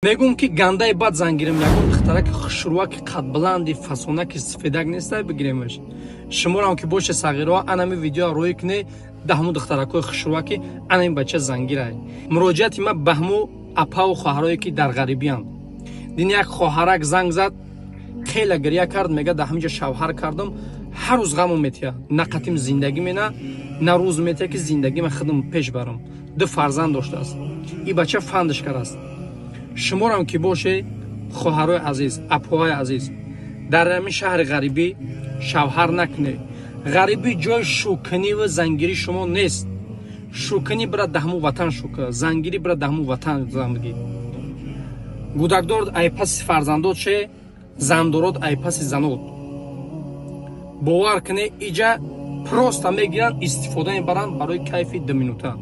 میگم که گنده بد زنگیرم یکم اختراک خشروک قد بلندی فسونک سفیدک نیسته بگیریمش شما هم که باشه صغیرها انمی ویدیو روی کنه دهمو اختراکای خشروکی انمی بچه زنگیره مراجعت ما بهمو اپا و خواهرایی که در غریبیان دین یک خواهرک زنگ زد خیلی گریه کرد میگه ده همینجا شوهر کردم هر روز غمو میتیه نه قطیم زندگی مینه نه روز میتیه که زندگی من خودم پیش برم دو فرزند داشته است این بچه فندش کرده است شما هم که باشه خواهرای عزیز اپوهای عزیز در همین شهر غریبی شوهر نکنه غریبی جای شوکنی و زنگیری شما نیست شوکنی برای دهمو وطن شوکه زنگیری برای دهمو وطن زندگی گودکدار ای پس فرزندات شه زندورات ای پس زنود باور کنه ایجا پروستا میگیرن استفاده میبرن برای کیفی 2 منوته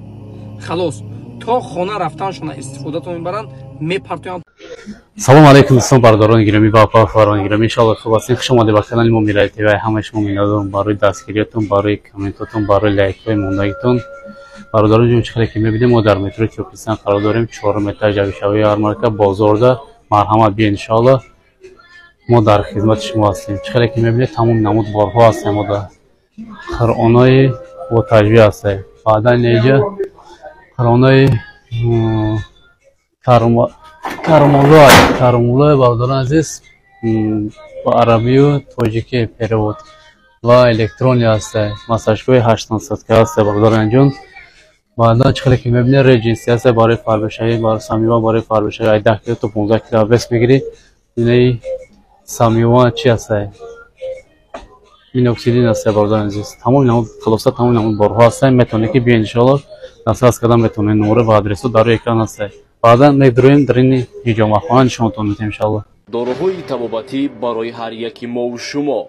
خلاص تا خانه رفتنشون استفاده تو میبرن میپرتویان. سلام علیکم دوستان برادران گرامی و اپا گرامی ان شاء الله خوب هستین خوش اومدید به کانال ما میرای تی وی همه شما می‌دونم برای دستگیریتون برای کامنتاتون برای لایک های موندگیتون برادران جون چخلی که می‌بینیم ما در مترو چوپیستان قرار داریم 4 متر جوی شوی یارمارکا بازاردا مرحمت بی ان شاء الله ما در خدمت شما هستیم چخلی که می‌بینید تمام نمود بارها هستیم ما در خرانای و تجویه هستیم بعدا اینجا خرانای Karmulay برادران عزیز با عربی و تاجیکی پیروود و الکترونی هسته مساجگاه 800 که هسته برادران جون بعدا چخلی که میبینه ری جنسی هسته برای فربشایی برای سامیوان برای فربشایی 10 کیلو تا 15 کیلو بس میگیری اینه سامیوان چی هسته مینوکسیدین هسته برادران عزیز تمام نمود خلاصه تمام نمود بارها هسته میتونه که بیا انشالله دسترس کردن میتونه نمره و آدرس در اکران هسته بعدا میدرویم در این هجامه خانه نشانتون میدیم انشالله داروهای طبابتی برای هر یکی ما و شما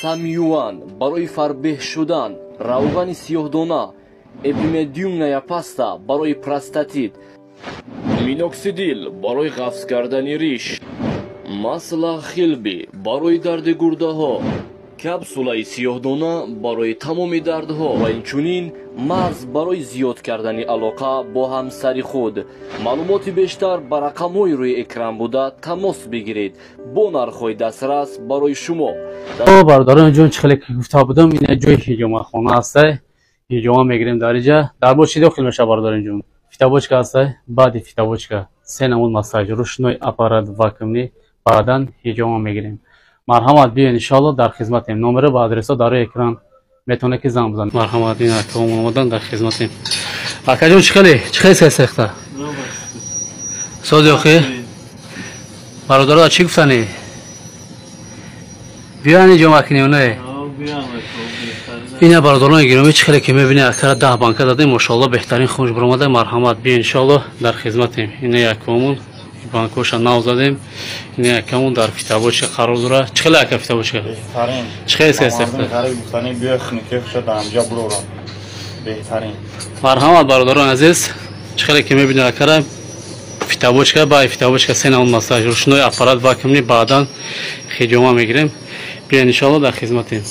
سامیوان برای فربه شدن روغن سیاه‌دانه اپیمدیوم نیاپاستا برای پراستاتیت مینوکسیدیل برای قفز کردن ریش مسلا خلبی برای درد گرده ها کپسولای سیاه‌دانه برای تمام دردها و اینچنین مغز برای زیاد کردن علاقه با همسر خود معلومات بیشتر بر رقم‌های روی اکران بوده تماس بگیرید با نرخ‌های دسترس برای شما برادران جون چخلی که گفته بودم این جای هجامه خانه هسته هجامه میگیریم در اینجا در باچی داخل میشه برادران جون فیتابوچکا هسته بعد فیتابوچکا 3 نمود مساج روشنای اپارات واکومی بعدا هجامه میگیریم مرحمت بیا انشالله در خدمتیم نمره و آدرس در اکران میتونه که زنگ بزنید مرحمت این اکرام اومدن در خدمتیم اکا جون چخلی سخته سازی آخی برادرها چی گفتنی بیان اینجا مکنیم نه این برادران گرامی چخلی که میبینی اکرا 10 بانکه دادیم ماشاءالله بهترین خوش برآمده مرحمت بیا انشالله در خدمتیم این یکمون بانکوش ناو زدیم این یکمون در فیتابوچ قرار داره چخلی اکا فیتابوچ بهترین چخلی سخته گفتنی بیا خنکه شد همجا برو بهترین مرحمت برادران عزیز چخلی که میبینی اکرا فیتابوچ با فیتابوچ 3 نمود مساج روشنای اپارات واکومی بعدا خیجوما میگیریم بیا ان شاء الله در خدمتیم